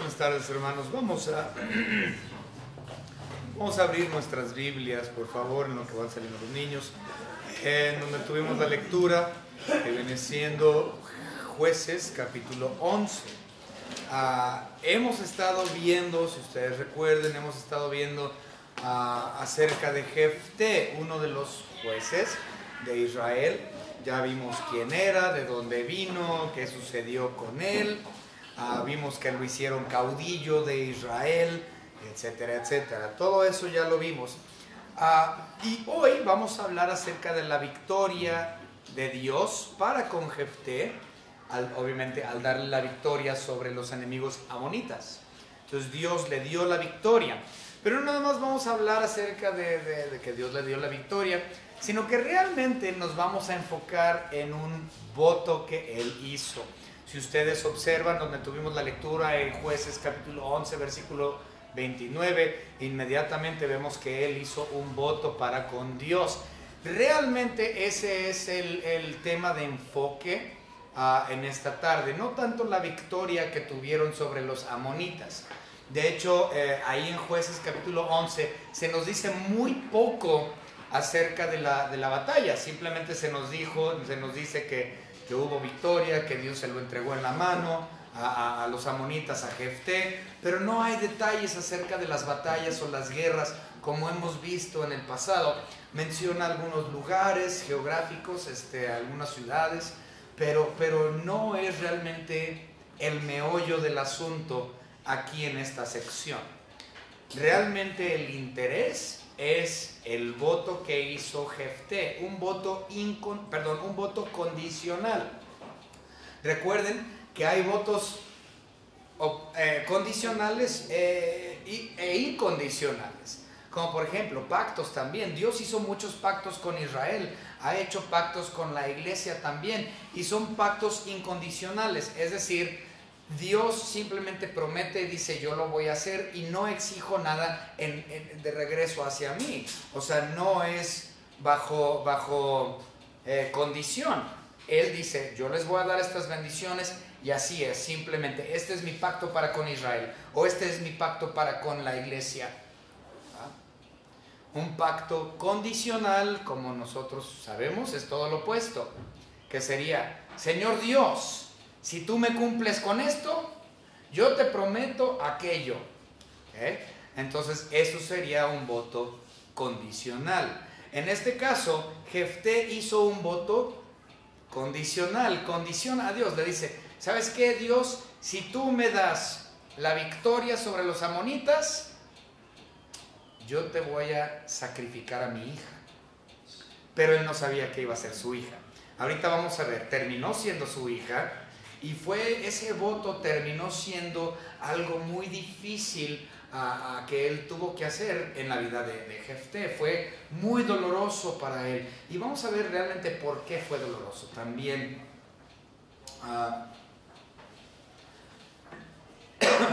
Buenas tardes, hermanos. Vamos a abrir nuestras Biblias, por favor, en lo que van saliendo los niños, en donde tuvimos la lectura que viene siendo Jueces, capítulo 11. Hemos estado viendo, si ustedes recuerden, acerca de Jefté, uno de los jueces de Israel. Ya vimos quién era, de dónde vino, qué sucedió con él. Vimos que lo hicieron caudillo de Israel, etcétera, etcétera. Todo eso ya lo vimos. Y hoy vamos a hablar acerca de la victoria de Dios para con Jefté, obviamente al darle la victoria sobre los enemigos amonitas. Entonces Dios le dio la victoria. Pero no nada más vamos a hablar acerca de que Dios le dio la victoria, sino que realmente nos vamos a enfocar en un voto que Él hizo. Si ustedes observan donde tuvimos la lectura en Jueces capítulo 11, versículo 29, inmediatamente vemos que Él hizo un voto para con Dios. Realmente ese es el tema de enfoque en esta tarde, no tanto la victoria que tuvieron sobre los amonitas. De hecho, ahí en Jueces capítulo 11 se nos dice muy poco acerca de la batalla. Simplemente se nos dice que hubo victoria, que Dios se lo entregó en la mano a los amonitas, a Jefté, pero no hay detalles acerca de las batallas o las guerras como hemos visto en el pasado. Menciona algunos lugares geográficos, algunas ciudades, pero no es realmente el meollo del asunto aquí en esta sección. Realmente el interés es el voto que hizo Jefté, un voto condicional. Recuerden que hay votos condicionales e incondicionales, como por ejemplo pactos también. Dios hizo muchos pactos con Israel, ha hecho pactos con la iglesia también, y son pactos incondicionales, es decir, Dios simplemente promete y dice yo lo voy a hacer y no exijo nada de regreso hacia mí. O sea, no es bajo condición. Él dice yo les voy a dar estas bendiciones y así es, simplemente este es mi pacto para con Israel o este es mi pacto para con la iglesia. Un pacto condicional, como nosotros sabemos, es todo lo opuesto, que sería: Señor Dios, si tú me cumples con esto, yo te prometo aquello. ¿Okay? Entonces eso sería un voto condicional. En este caso, Jefté hizo un voto condicional. Condiciona a Dios. Le dice: ¿sabes qué, Dios? Si tú me das la victoria sobre los amonitas, yo te voy a sacrificar a mi hija. Pero él no sabía que iba a ser su hija. Ahorita vamos a ver, terminó siendo su hija. Y ese voto terminó siendo algo muy difícil que él tuvo que hacer en la vida de Jefté. Fue muy doloroso para él. Y vamos a ver realmente por qué fue doloroso también.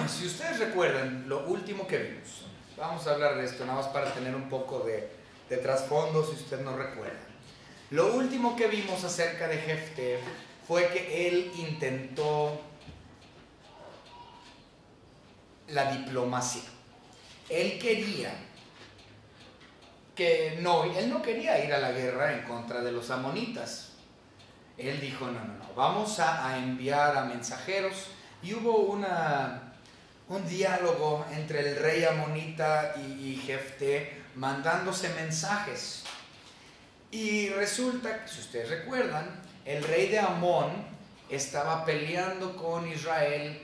Si ustedes recuerdan lo último que vimos, vamos a hablar de esto nada más para tener un poco de trasfondo si usted no recuerda. Lo último que vimos acerca de Jefté fue que él intentó la diplomacia. Él no quería ir a la guerra en contra de los amonitas. Él dijo: no, vamos a enviar a mensajeros. Y hubo un diálogo entre el rey amonita y Jefté, mandándose mensajes. Y resulta, si ustedes recuerdan, el rey de Amón estaba peleando con Israel,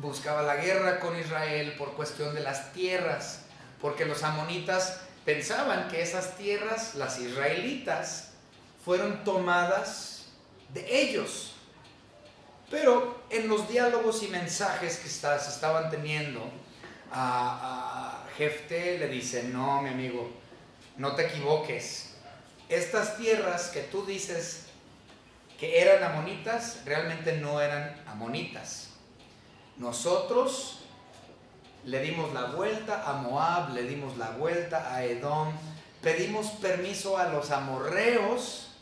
buscaba la guerra con Israel por cuestión de las tierras, porque los amonitas pensaban que esas tierras, las israelitas, fueron tomadas de ellos. Pero en los diálogos y mensajes que se estaban teniendo, a Jefté le dice: no, mi amigo, no te equivoques. Estas tierras que tú dices que eran amonitas, realmente no eran amonitas. Nosotros le dimos la vuelta a Moab, le dimos la vuelta a Edom, pedimos permiso a los amorreos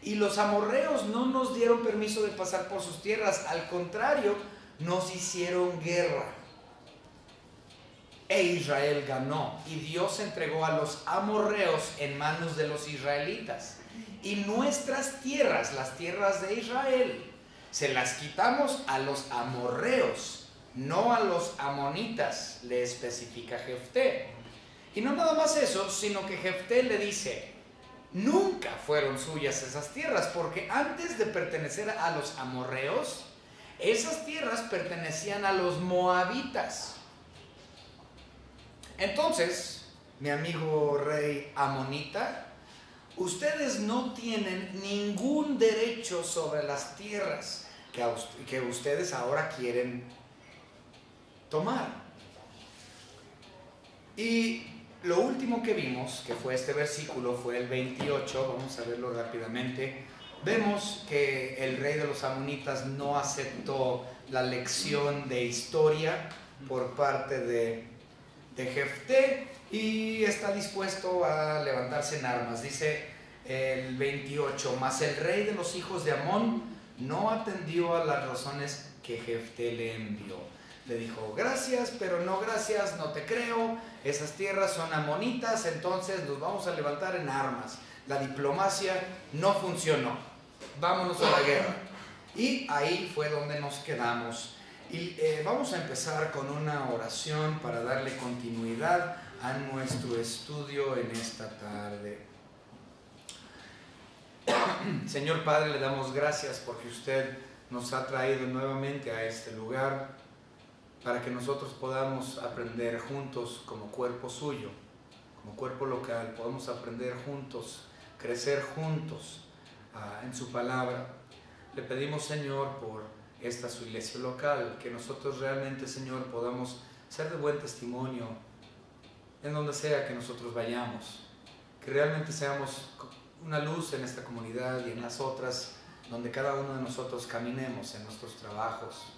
y los amorreos no nos dieron permiso de pasar por sus tierras, al contrario, nos hicieron guerra. e Israel ganó. Y Dios entregó a los amorreos en manos de los israelitas. Y nuestras tierras, las tierras de Israel, se las quitamos a los amorreos, no a los amonitas, le especifica Jefté. Y no nada más eso, sino que Jefté le dice, nunca fueron suyas esas tierras, porque antes de pertenecer a los amorreos, esas tierras pertenecían a los moabitas. Entonces, mi amigo rey amonita, ustedes no tienen ningún derecho sobre las tierras que ustedes ahora quieren tomar. Y lo último que vimos, que fue este versículo, fue el 28, vamos a verlo rápidamente. Vemos que el rey de los amonitas no aceptó la lección de historia por parte de Jefté y está dispuesto a levantarse en armas. Dice el 28, mas el rey de los hijos de Amón no atendió a las razones que Jefté le envió. Le dijo, gracias, pero no gracias, no te creo, esas tierras son amonitas, entonces nos vamos a levantar en armas. La diplomacia no funcionó, vámonos a la guerra. Y ahí fue donde nos quedamos. Y vamos a empezar con una oración para darle continuidad a nuestro estudio en esta tarde. Señor Padre, le damos gracias porque usted nos ha traído nuevamente a este lugar para que nosotros podamos aprender juntos como cuerpo suyo, como cuerpo local, podamos aprender juntos, crecer juntos en su palabra. Le pedimos, Señor, por esta su iglesia local, que nosotros realmente, Señor, podamos ser de buen testimonio en donde sea que nosotros vayamos, que realmente seamos una luz en esta comunidad y en las otras, donde cada uno de nosotros caminemos en nuestros trabajos,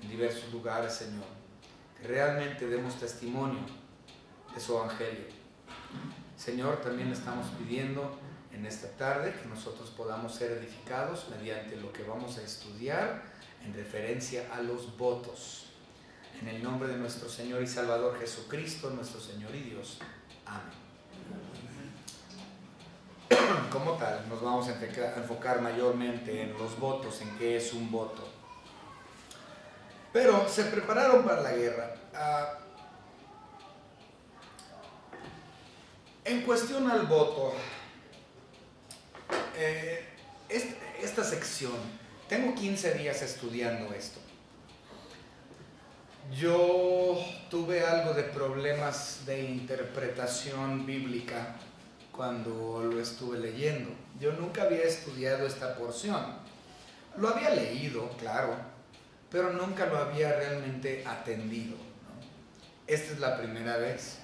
en diversos lugares, Señor, que realmente demos testimonio de su evangelio. Señor, también le estamos pidiendo en esta tarde que nosotros podamos ser edificados mediante lo que vamos a estudiar en referencia a los votos. En el nombre de nuestro Señor y Salvador Jesucristo, nuestro Señor y Dios. Amén. Como tal, nos vamos a enfocar mayormente en los votos, en qué es un voto. Pero se prepararon para la guerra. En cuestión al voto, esta sección, tengo 15 días estudiando esto. Yo tuve algo de problemas de interpretación bíblica cuando lo estuve leyendo. Yo nunca había estudiado esta porción. Lo había leído, claro, pero nunca lo había realmente atendido, ¿no? Esta es la primera vez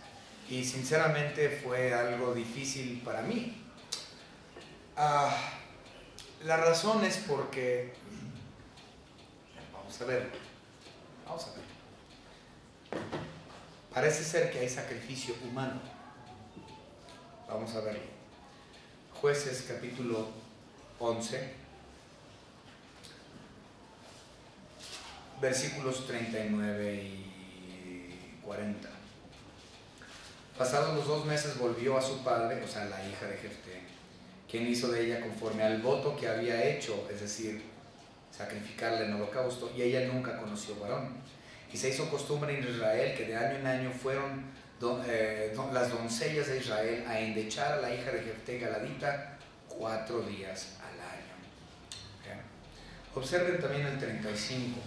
y sinceramente fue algo difícil para mí. La razón es porque, vamos a ver, parece ser que hay sacrificio humano. Vamos a verlo. Jueces capítulo 11, versículos 39 y 40. Pasados los 2 meses volvió a su padre, o sea, la hija de Jefté, quien hizo de ella conforme al voto que había hecho, es decir, sacrificarle en holocausto, y ella nunca conoció varón. Y se hizo costumbre en Israel que de año en año fueron las doncellas de Israel a endechar a la hija de Jefté Galadita 4 días al año. ¿Okay? Observen también el 35.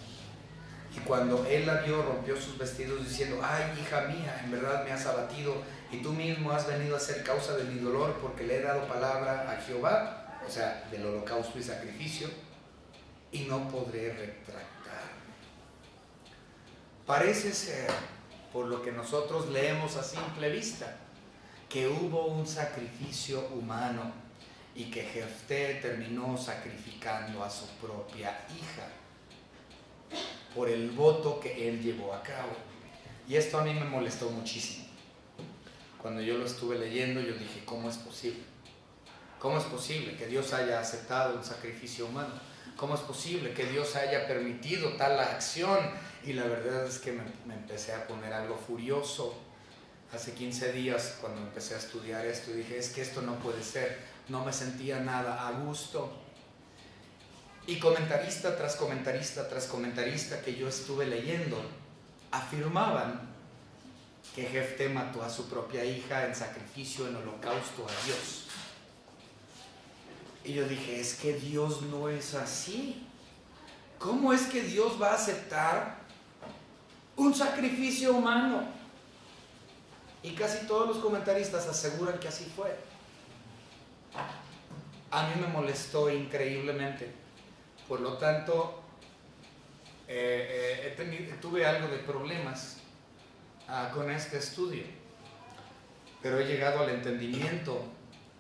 Y cuando él la vio, rompió sus vestidos diciendo, ay, hija mía, en verdad me has abatido y tú mismo has venido a ser causa de mi dolor porque le he dado palabra a Jehová, o sea, del holocausto y sacrificio, y no podré retractarme. Parece ser, por lo que nosotros leemos a simple vista, que hubo un sacrificio humano y que Jefté terminó sacrificando a su propia hija por el voto que él llevó a cabo. Y esto a mí me molestó muchísimo. Cuando yo lo estuve leyendo, yo dije, ¿cómo es posible? ¿Cómo es posible que Dios haya aceptado un sacrificio humano? ¿Cómo es posible que Dios haya permitido tal acción? Y la verdad es que me empecé a poner algo furioso. Hace 15 días, cuando empecé a estudiar esto, dije, es que esto no puede ser. No me sentía nada a gusto. Y comentarista tras comentarista tras comentarista que yo estuve leyendo, afirmaban que Jefté mató a su propia hija en sacrificio, en holocausto a Dios. Y yo dije, es que Dios no es así. ¿Cómo es que Dios va a aceptar un sacrificio humano? Y casi todos los comentaristas aseguran que así fue. A mí me molestó increíblemente. Por lo tanto, tuve algo de problemas con este estudio. Pero he llegado al entendimiento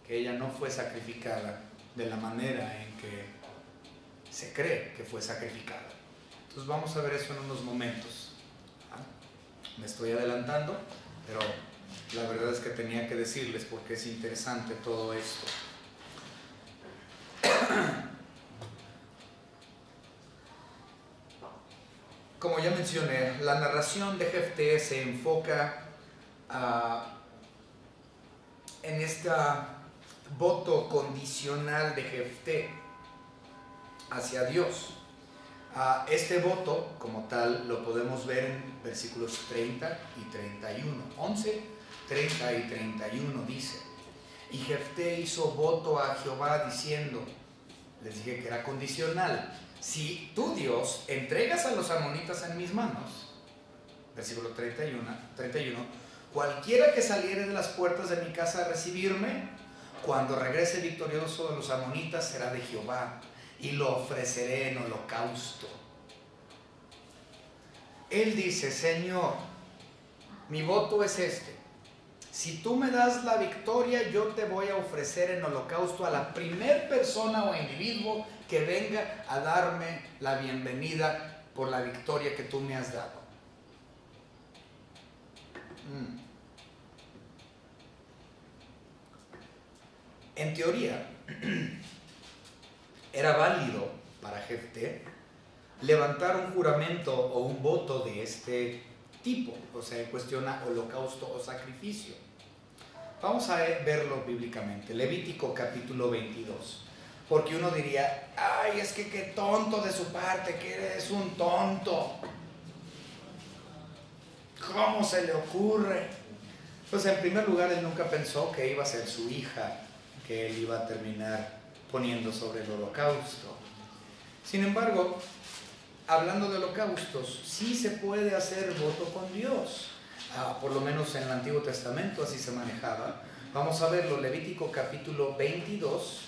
que ella no fue sacrificada de la manera en que se cree que fue sacrificada. Entonces vamos a ver eso en unos momentos. Me estoy adelantando, pero la verdad es que tenía que decirles porque es interesante todo esto. Como ya mencioné, la narración de Jefté se enfoca en este voto condicional de Jefté hacia Dios. Este voto, como tal, lo podemos ver en versículos 30 y 31. 11, 30 y 31 dice: y Jefté hizo voto a Jehová diciendo, les dije que era condicional, si tú, Dios, entregas a los amonitas en mis manos, versículo 31, cualquiera que saliere de las puertas de mi casa a recibirme, cuando regrese victorioso de los amonitas será de Jehová, y lo ofreceré en holocausto. Él dice, Señor, mi voto es este: si tú me das la victoria, yo te voy a ofrecer en holocausto a la primer persona o individuo que venga a darme la bienvenida por la victoria que tú me has dado. En teoría, era válido para Jefté levantar un juramento o un voto de este tipo, o sea, en cuestión a holocausto o sacrificio. Vamos a verlo bíblicamente, Levítico capítulo 22, porque uno diría, ay, es que qué tonto de su parte, que eres un tonto, ¿cómo se le ocurre? Pues en primer lugar, él nunca pensó que iba a ser su hija que él iba a terminar poniendo sobre el holocausto. Sin embargo, hablando de holocaustos, sí se puede hacer voto con Dios. Por lo menos en el Antiguo Testamento así se manejaba. Vamos a verlo, Levítico capítulo 22,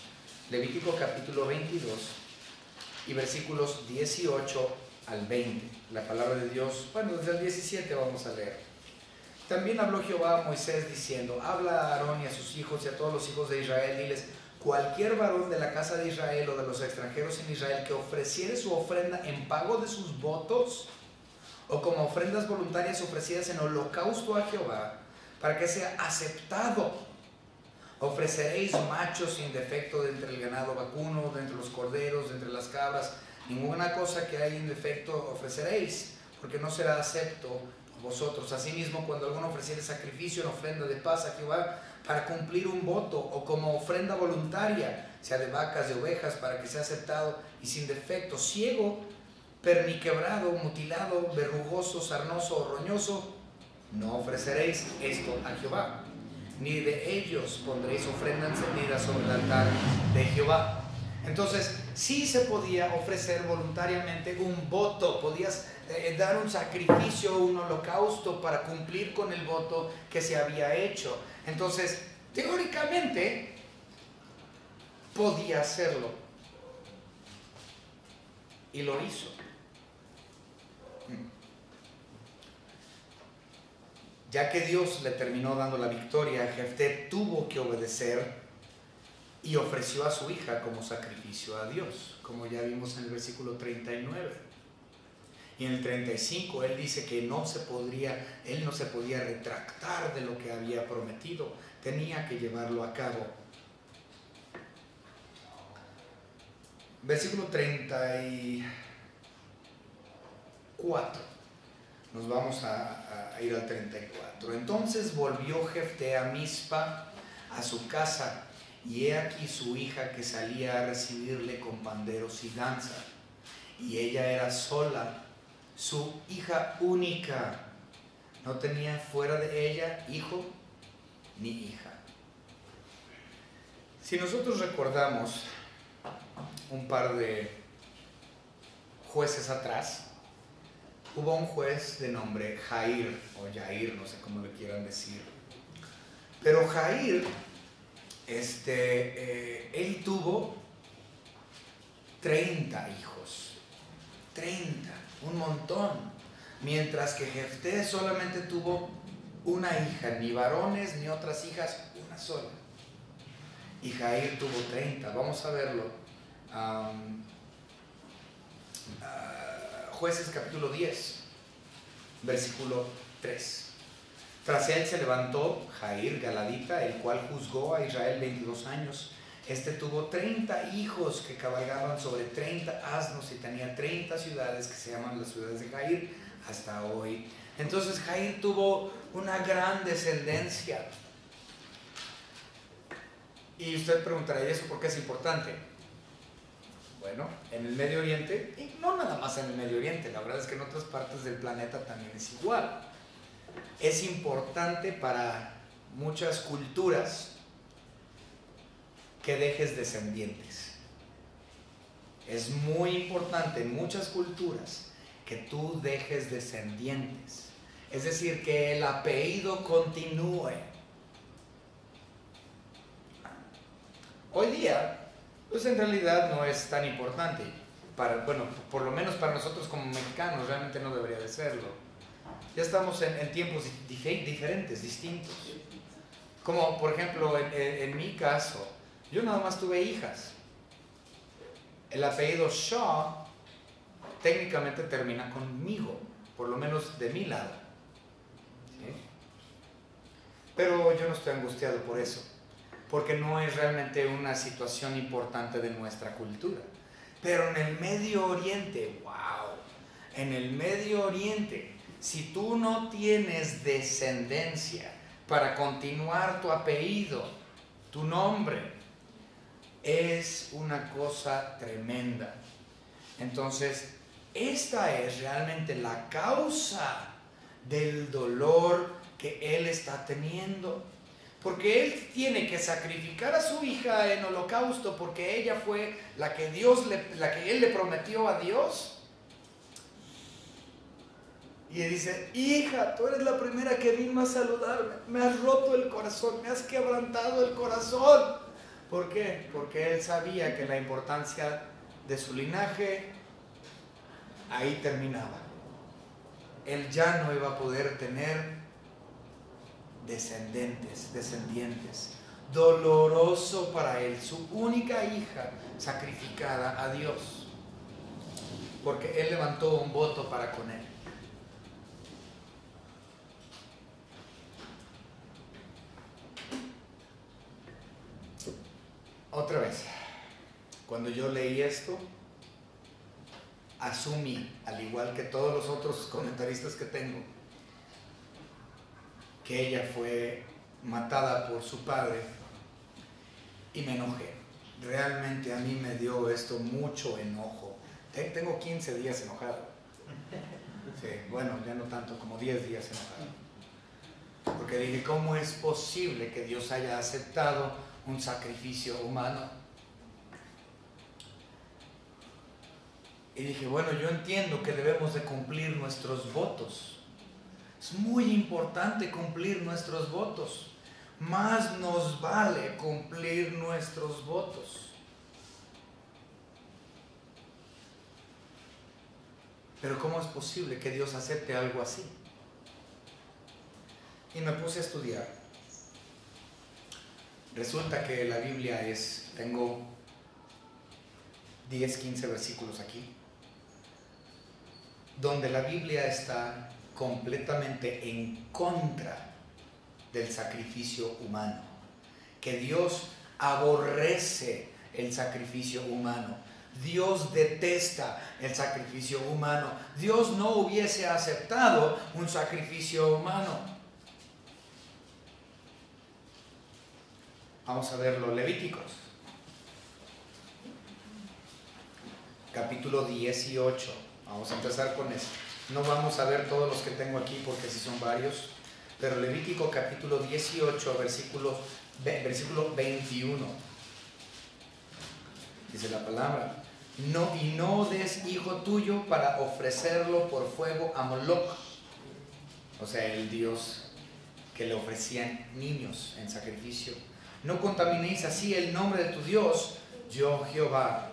y versículos 18 al 20. La palabra de Dios, bueno, desde el 17 vamos a leer. También habló Jehová a Moisés diciendo, habla a Aarón y a sus hijos y a todos los hijos de Israel, diles, cualquier varón de la casa de Israel o de los extranjeros en Israel que ofreciere su ofrenda en pago de sus votos o como ofrendas voluntarias ofrecidas en holocausto a Jehová, para que sea aceptado, ofreceréis machos sin defecto de entre el ganado vacuno, de entre los corderos, de entre las cabras, ninguna cosa que haya en defecto ofreceréis, porque no será acepto por vosotros. Asimismo, cuando alguno ofreciere sacrificio en ofrenda de paz a Jehová, para cumplir un voto o como ofrenda voluntaria, sea de vacas, de ovejas, para que sea aceptado y sin defecto, ciego, perniquebrado, mutilado, verrugoso, sarnoso o roñoso, no ofreceréis esto a Jehová, ni de ellos pondréis ofrenda encendida sobre el altar de Jehová. Entonces, sí se podía ofrecer voluntariamente un voto, podías dar un sacrificio, un holocausto para cumplir con el voto que se había hecho. Entonces, teóricamente, podía hacerlo. Y lo hizo. Ya que Dios le terminó dando la victoria, Jefté tuvo que obedecer y ofreció a su hija como sacrificio a Dios, como ya vimos en el versículo 39. Y en el 35 él dice que él no se podía retractar de lo que había prometido, tenía que llevarlo a cabo. Versículo 34. Nos vamos a ir al 34. Entonces volvió Jefté a Mizpa, a su casa, y he aquí su hija que salía a recibirle con panderos y danza. Y ella era sola, su hija única. No tenía fuera de ella hijo ni hija. Si nosotros recordamos un par de jueces atrás, hubo un juez de nombre Jair, o Jair, no sé cómo le quieran decir. Pero Jair, él tuvo 30 hijos. 30, un montón. Mientras que Jefté solamente tuvo una hija, ni varones ni otras hijas, una sola. Y Jair tuvo 30. Vamos a verlo. Jueces capítulo 10, versículo 3. Tras él se levantó Jair Galadita, el cual juzgó a Israel 22 años. Este tuvo 30 hijos que cabalgaban sobre 30 asnos y tenía 30 ciudades que se llaman las ciudades de Jair hasta hoy. Entonces Jair tuvo una gran descendencia. Y usted preguntará, ¿y eso por qué es importante? Bueno, en el Medio Oriente, y no nada más en el Medio Oriente, la verdad es que en otras partes del planeta también es igual. Es importante para muchas culturas que dejes descendientes. Es muy importante en muchas culturas que tú dejes descendientes. Es decir, que el apellido continúe. Hoy día, pues en realidad no es tan importante. Bueno, por lo menos para nosotros como mexicanos realmente no debería de serlo. Ya estamos en tiempos diferentes, distintos. Como por ejemplo en mi caso, yo nada más tuve hijas. El apellido Shaw técnicamente termina conmigo, por lo menos de mi lado. ¿Sí? Pero yo no estoy angustiado por eso, porque no es realmente una situación importante de nuestra cultura. Pero en el Medio Oriente, wow, en el Medio Oriente, si tú no tienes descendencia para continuar tu apellido, tu nombre, es una cosa tremenda. Entonces, esta es realmente la causa del dolor que él está teniendo. Porque él tiene que sacrificar a su hija en holocausto porque ella fue la que él le prometió a Dios. Y él dice, hija, tú eres la primera que vino a saludarme, me has roto el corazón, me has quebrantado el corazón. ¿Por qué? Porque él sabía que la importancia de su linaje ahí terminaba. Él ya no iba a poder tener descendientes. Doloroso para él, su única hija sacrificada a Dios, porque él levantó un voto para con él. Otra vez, cuando yo leí esto, asumí, al igual que todos los otros comentaristas que tengo, que ella fue matada por su padre, y me enojé. Realmente a mí me dio esto mucho enojo. Tengo 15 días enojado. Sí, bueno, ya no tanto, como 10 días enojado. Porque dije, ¿cómo es posible que Dios haya aceptado un sacrificio humano? Y dije, bueno, yo entiendo que debemos de cumplir nuestros votos. Es muy importante cumplir nuestros votos. Más nos vale cumplir nuestros votos. Pero ¿cómo es posible que Dios acepte algo así? Y me puse a estudiar. Resulta que la Biblia tengo 10, 15 versículos aquí, donde la Biblia está completamente en contra del sacrificio humano, que Dios aborrece el sacrificio humano. Dios detesta el sacrificio humano. Dios no hubiese aceptado un sacrificio humano. Vamos a ver los Levíticos. Capítulo 18. Vamos a empezar con eso. No vamos a ver todos los que tengo aquí porque sí son varios. Pero Levítico capítulo 18, versículo 21. Dice la palabra: no des hijo tuyo para ofrecerlo por fuego a Moloc. O sea, el dios que le ofrecían niños en sacrificio. No contaminéis así el nombre de tu Dios, yo Jehová.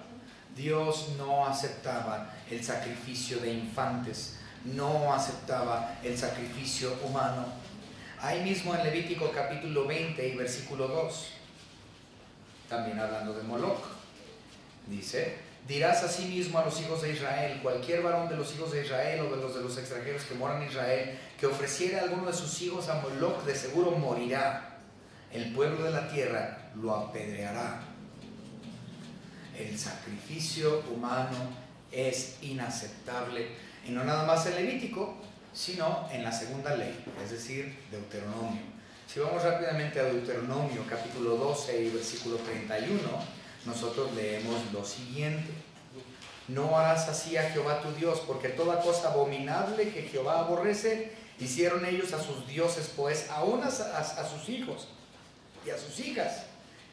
Dios no aceptaba el sacrificio de infantes, no aceptaba el sacrificio humano. Ahí mismo en Levítico capítulo 20 y versículo 2, también hablando de Moloc, dice: dirás asimismo a los hijos de Israel, cualquier varón de los hijos de Israel o de los extranjeros que moran en Israel, que ofreciere a alguno de sus hijos a Moloc, de seguro morirá. El pueblo de la tierra lo apedreará. El sacrificio humano es inaceptable, y no nada más en Levítico, sino en la segunda ley, es decir, Deuteronomio. Si vamos rápidamente a Deuteronomio capítulo 12 y versículo 31, nosotros leemos lo siguiente: no harás así a Jehová tu Dios, porque toda cosa abominable que Jehová aborrece hicieron ellos a sus dioses, pues aún a sus hijos y a sus hijas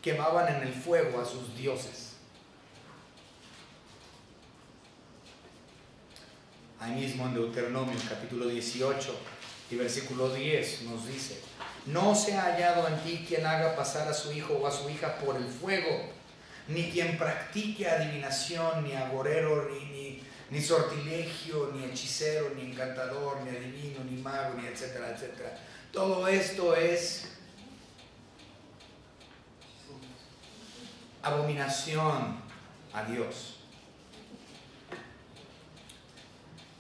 quemaban en el fuego a sus dioses. Ahí mismo en Deuteronomio capítulo 18 y versículo 10 nos dice: no se ha hallado en ti quien haga pasar a su hijo o a su hija por el fuego, ni quien practique adivinación, ni agorero, ni sortilegio, ni hechicero, ni encantador, ni adivino, ni mago, ni etcétera, etcétera. Todo esto es abominación a Dios.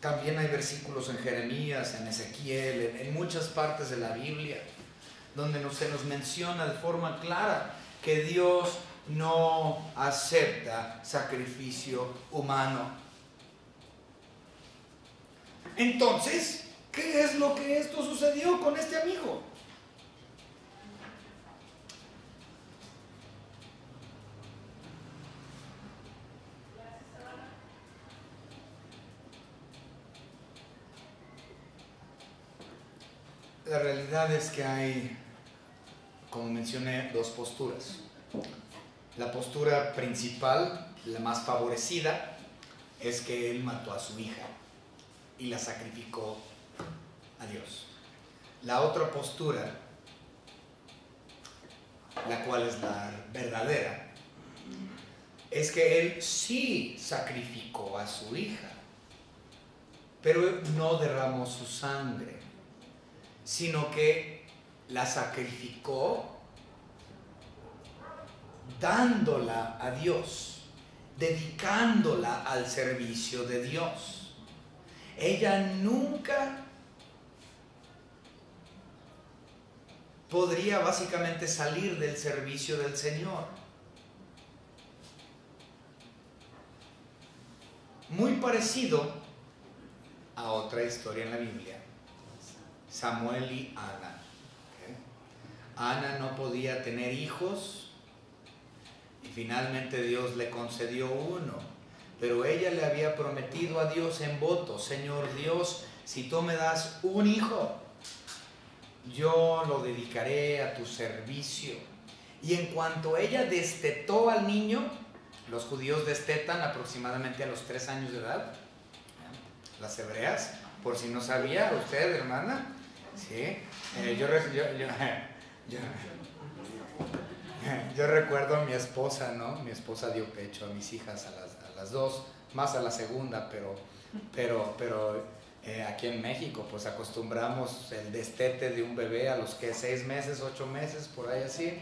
También hay versículos en Jeremías, en Ezequiel, en muchas partes de la Biblia, donde se nos menciona de forma clara que Dios no acepta sacrificio humano. Entonces, ¿qué es lo que esto sucedió con este amigo? La realidad es que hay, como mencioné, dos posturas. La postura principal, la más favorecida, es que él mató a su hija y la sacrificó a Dios. La otra postura, la cual es la verdadera, es que él sí sacrificó a su hija, pero no derramó su sangre, sino que la sacrificó dándola a Dios, dedicándola al servicio de Dios. Ella nunca podría básicamente salir del servicio del Señor. Muy parecido a otra historia en la Biblia: Samuel y Ana. Ana no podía tener hijos y finalmente Dios le concedió uno, pero ella le había prometido a Dios en voto: Señor Dios, si tú me das un hijo, yo lo dedicaré a tu servicio. Y en cuanto ella destetó al niño, los judíos destetan aproximadamente a los 3 años de edad, las hebreas, por si no sabía usted, hermana. Sí, yo recuerdo a mi esposa, ¿no? Mi esposa dio pecho a mis hijas, a las dos, más a la segunda, pero aquí en México pues acostumbramos el destete de un bebé a los que 6 meses, 8 meses, por ahí así.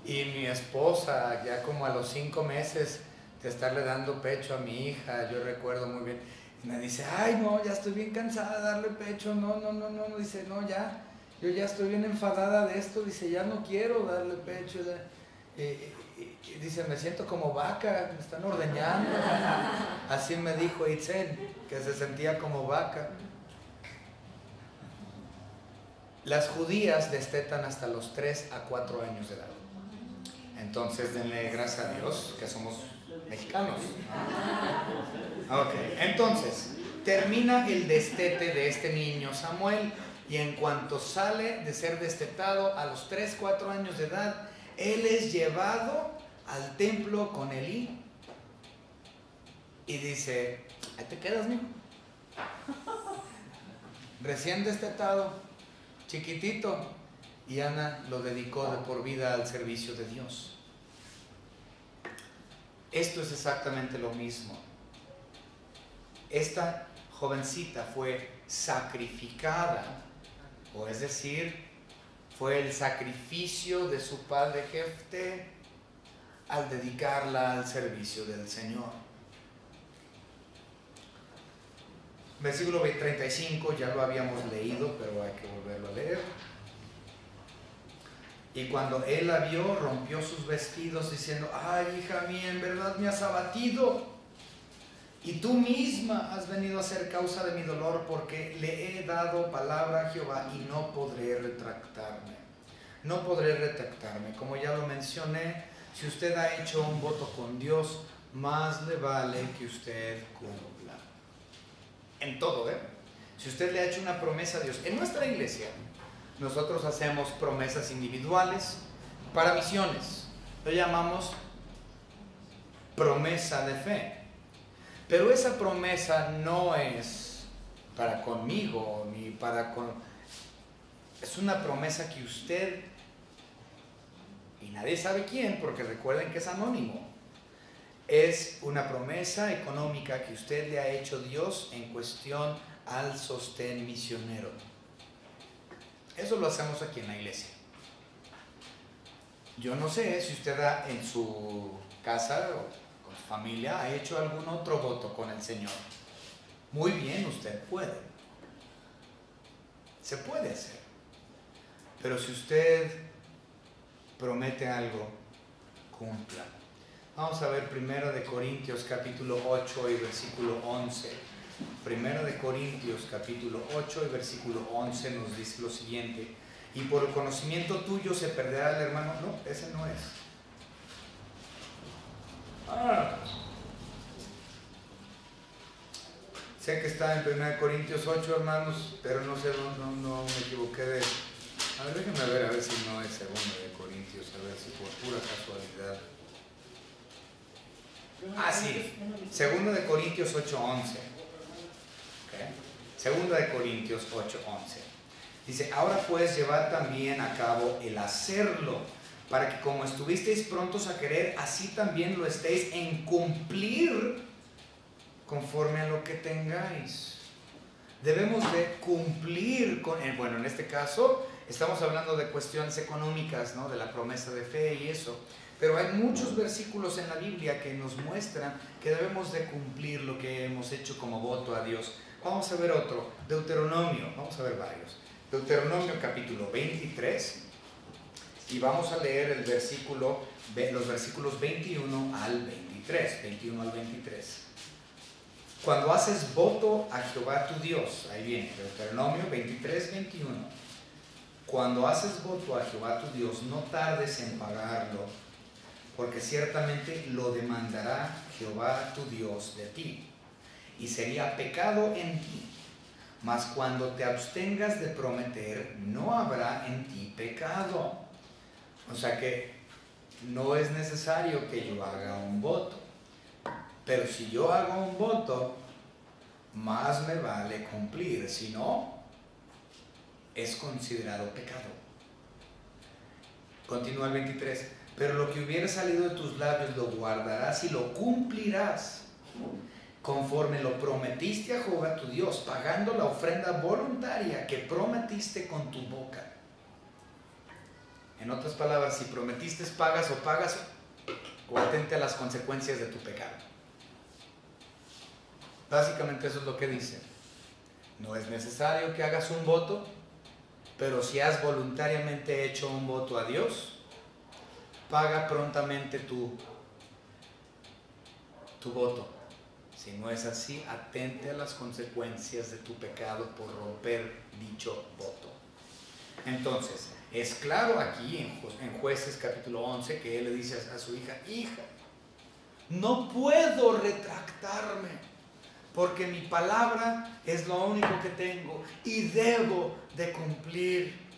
Y mi esposa ya como a los 5 meses de estarle dando pecho a mi hija, yo recuerdo muy bien, me dice: ay no, ya estoy bien cansada de darle pecho, no, dice, no, ya, yo ya estoy bien enfadada de esto, dice, ya no quiero darle pecho. y dice, me siento como vaca, me están ordeñando. Así me dijo Itzel, que se sentía como vaca. Las judías destetan hasta los 3 a 4 años de edad. Entonces denle gracias a Dios que somos mexicanos. Ok, entonces termina el destete de este niño Samuel, y en cuanto sale de ser destetado a los 3, 4 años de edad, él es llevado al templo con Elí y dice, ahí te quedas, mijo. Recién destetado, chiquitito, y Ana lo dedicó de por vida al servicio de Dios. Esto es exactamente lo mismo. Esta jovencita fue sacrificada, o es decir, fue el sacrificio de su padre Jefté al dedicarla al servicio del Señor. Versículo 35, ya lo habíamos leído, pero hay que volverlo a leer. Y cuando él la vio, rompió sus vestidos diciendo, ay, hija mía, en verdad me has abatido. Y tú misma has venido a ser causa de mi dolor, porque le he dado palabra a Jehová y no podré retractarme. No podré retractarme. Como ya lo mencioné, si usted ha hecho un voto con Dios, más le vale que usted cumpla. En todo, ¿eh? Si usted le ha hecho una promesa a Dios, en nuestra iglesia, nosotros hacemos promesas individuales para misiones. Lo llamamos promesa de fe. Pero esa promesa no es para conmigo, ni para con... Es una promesa que usted, y nadie sabe quién, porque recuerden que es anónimo, es una promesa económica que usted le ha hecho Dios en cuestión al sostén misionero. Eso lo hacemos aquí en la iglesia. Yo no sé si usted en su casa o familia ha hecho algún otro voto con el Señor. Muy bien, usted puede. Se puede hacer. Pero si usted promete algo, cumpla. Vamos a ver 1 Corintios capítulo 8 y versículo 11. 1 Corintios capítulo 8 y versículo 11 nos dice lo siguiente: y por el conocimiento tuyo se perderá el hermano. No, ese no es. Sé que está en 1 Corintios 8, hermanos, pero no sé, no me equivoqué de... A ver, déjenme ver, a ver si no es 2 Corintios, a ver si por pura casualidad. Ah, sí, 2 Corintios 8, 11. ¿Okay? 2 Corintios 8, 11. Dice, ahora pues llevad también a cabo el hacerlo, para que como estuvisteis prontos a querer, así también lo estéis en cumplir conforme a lo que tengáis. Debemos de cumplir con, bueno, en este caso estamos hablando de cuestiones económicas, ¿no? De la promesa de fe y eso. Pero hay muchos versículos en la Biblia que nos muestran que debemos de cumplir lo que hemos hecho como voto a Dios. Vamos a ver otro, Deuteronomio, vamos a ver varios. Deuteronomio capítulo 23, y vamos a leer el versículo, los versículos 21 al 23, 21 al 23. Cuando haces voto a Jehová tu Dios, ahí viene, Deuteronomio 23, 21. Cuando haces voto a Jehová tu Dios, no tardes en pagarlo, porque ciertamente lo demandará Jehová tu Dios de ti, y sería pecado en ti. Mas cuando te abstengas de prometer, no habrá en ti pecado. O sea que no es necesario que yo haga un voto. Pero si yo hago un voto, más me vale cumplir. Si no, es considerado pecado. Continúa el 23. Pero lo que hubiera salido de tus labios lo guardarás y lo cumplirás, conforme lo prometiste a Jehová tu Dios, pagando la ofrenda voluntaria que prometiste con tu boca. En otras palabras, si prometiste pagas o atente a las consecuencias de tu pecado. Básicamente eso es lo que dice. No es necesario que hagas un voto, pero si has voluntariamente hecho un voto a Dios, paga prontamente tu voto. Si no es así, atente a las consecuencias de tu pecado por romper dicho voto. Entonces, es claro aquí en Jueces capítulo 11 que él le dice a su hija: hija, no puedo retractarme porque mi palabra es lo único que tengo y debo de cumplir.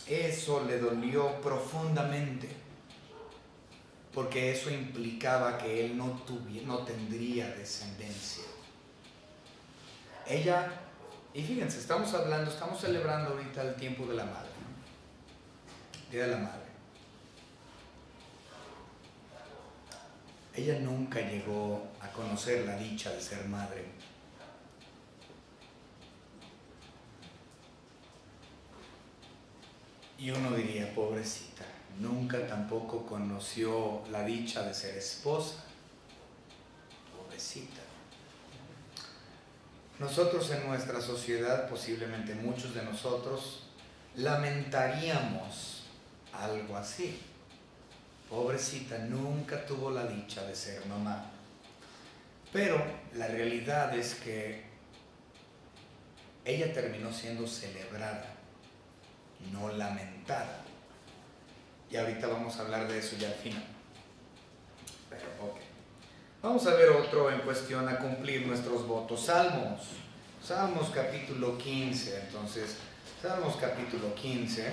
Eso le dolió profundamente, porque eso implicaba que él no tendría descendencia. Ella, y fíjense, estamos celebrando ahorita el tiempo de la madre, ¿no? Día de la madre. Ella nunca llegó a conocer la dicha de ser madre. Y uno diría, pobrecita, nunca tampoco conoció la dicha de ser esposa. Pobrecita. Nosotros en nuestra sociedad, posiblemente muchos de nosotros, lamentaríamos algo así. Pobrecita, nunca tuvo la dicha de ser mamá. Pero la realidad es que ella terminó siendo celebrada, no lamentada. Y ahorita vamos a hablar de eso ya al final. Pero, ok. Vamos a ver otro en cuestión a cumplir nuestros votos. Salmos capítulo 15. Entonces, Salmos capítulo 15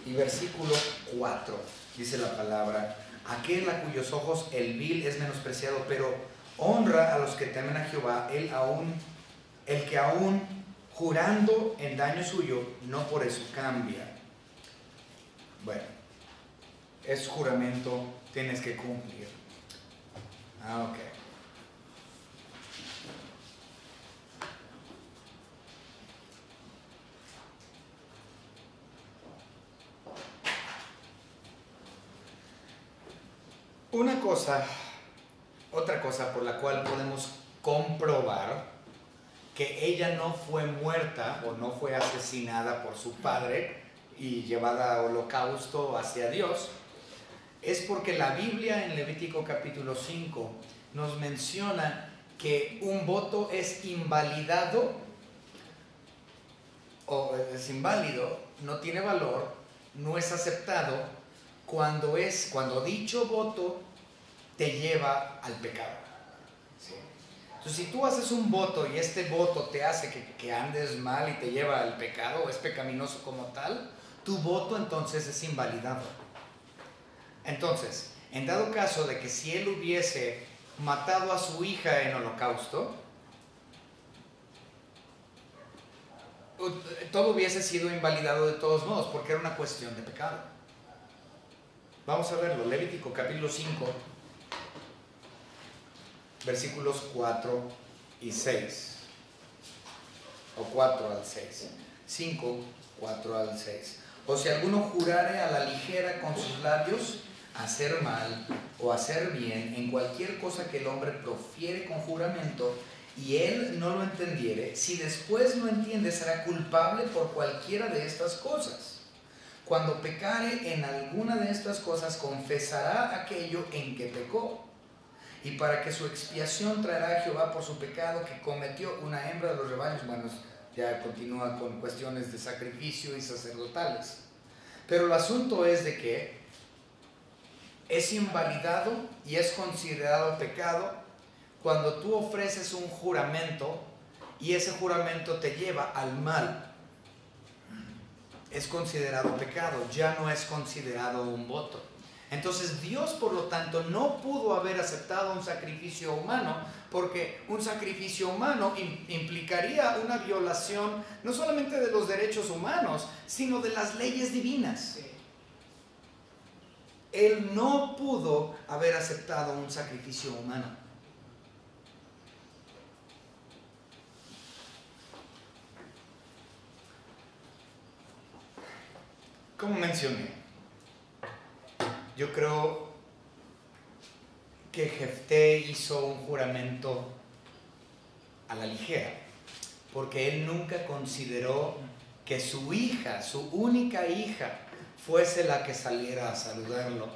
y versículo 4. Dice la palabra: aquel a cuyos ojos el vil es menospreciado, pero honra a los que temen a Jehová, el que aún jurando en daño suyo, no por eso cambia. Bueno, es juramento, tienes que cumplir. Ok. Otra cosa por la cual podemos comprobar que ella no fue muerta o no fue asesinada por su padre y llevada a holocausto hacia Dios, es porque la Biblia en Levítico capítulo 5 nos menciona que un voto es invalidado o es inválido, no tiene valor, no es aceptado cuando dicho voto te lleva al pecado. ¿Sí? Entonces, si tú haces un voto y este voto te hace que andes mal y te lleva al pecado, o es pecaminoso como tal, tu voto entonces es invalidado. Entonces, en dado caso de que si él hubiese matado a su hija en holocausto, todo hubiese sido invalidado de todos modos, porque era una cuestión de pecado. Vamos a verlo, Levítico capítulo 5, versículos 4 y 6, o 4 al 6, 5, 4 al 6. O si alguno jurare a la ligera con sus labios hacer mal o hacer bien en cualquier cosa que el hombre profiere con juramento, y él no lo entendiere, si después no entiende, será culpable por cualquiera de estas cosas. Cuando pecare en alguna de estas cosas, confesará aquello en que pecó, y para que su expiación traerá a Jehová por su pecado que cometió una hembra de los rebaños. Bueno, ya continúa con cuestiones de sacrificio y sacerdotales. Pero el asunto es de que es invalidado y es considerado pecado cuando tú ofreces un juramento y ese juramento te lleva al mal. Es considerado pecado, ya no es considerado un voto. Entonces Dios, por lo tanto, no pudo haber aceptado un sacrificio humano, porque un sacrificio humano implicaría una violación no solamente de los derechos humanos, sino de las leyes divinas. Él no pudo haber aceptado un sacrificio humano. Como mencioné, yo creo que Jefté hizo un juramento a la ligera, porque él nunca consideró que su hija, su única hija, fuese la que saliera a saludarlo.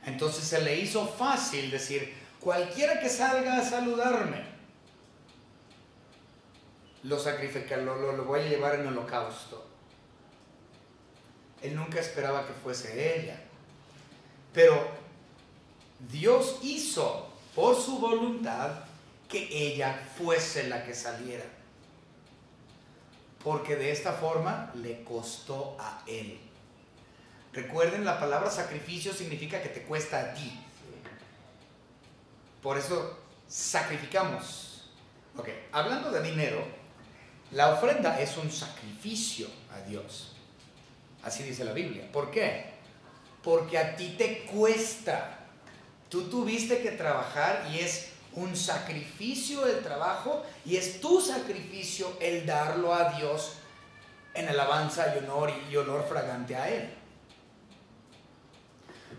Entonces se le hizo fácil decir, cualquiera que salga a saludarme, lo voy a llevar en holocausto. Él nunca esperaba que fuese ella. Pero Dios hizo por su voluntad que ella fuese la que saliera. Porque de esta forma le costó a él. Recuerden, la palabra sacrificio significa que te cuesta a ti. Por eso sacrificamos. Ok, hablando de dinero, la ofrenda es un sacrificio a Dios. Así dice la Biblia. ¿Por qué? Porque a ti te cuesta. Tú tuviste que trabajar y es un sacrificio el trabajo y es tu sacrificio el darlo a Dios en alabanza y honor fragante a Él.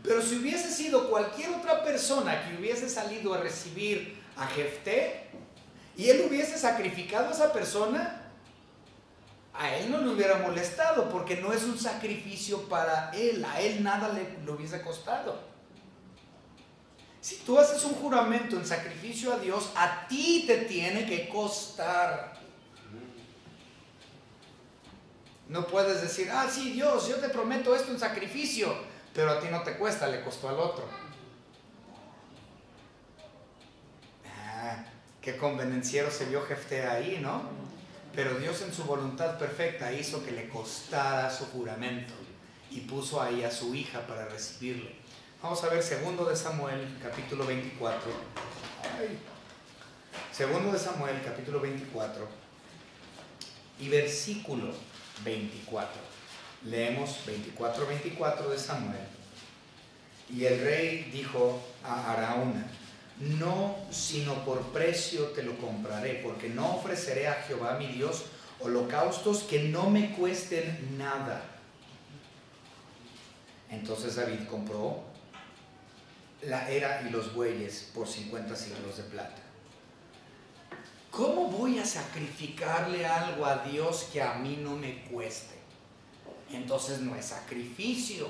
Pero si hubiese sido cualquier otra persona que hubiese salido a recibir a Jefté y él hubiese sacrificado a esa persona, a él no le hubiera molestado porque no es un sacrificio para él, a él nada le hubiese costado. Si tú haces un juramento en sacrificio a Dios, a ti te tiene que costar. No puedes decir, sí, Dios, yo te prometo esto en sacrificio, pero a ti no te cuesta, le costó al otro. Qué convenenciero se vio Jefté ahí, ¿no? Pero Dios en su voluntad perfecta hizo que le costara su juramento y puso ahí a su hija para recibirle. Vamos a ver 2 de Samuel, capítulo 24. Segundo de Samuel, capítulo 24 y versículo 24. Leemos 24 de Samuel. Y el rey dijo a Araúna: no, sino por precio te lo compraré, porque no ofreceré a Jehová mi Dios holocaustos que no me cuesten nada. Entonces David compró la era y los bueyes por 50 siclos de plata. ¿Cómo voy a sacrificarle algo a Dios que a mí no me cueste? Entonces no es sacrificio.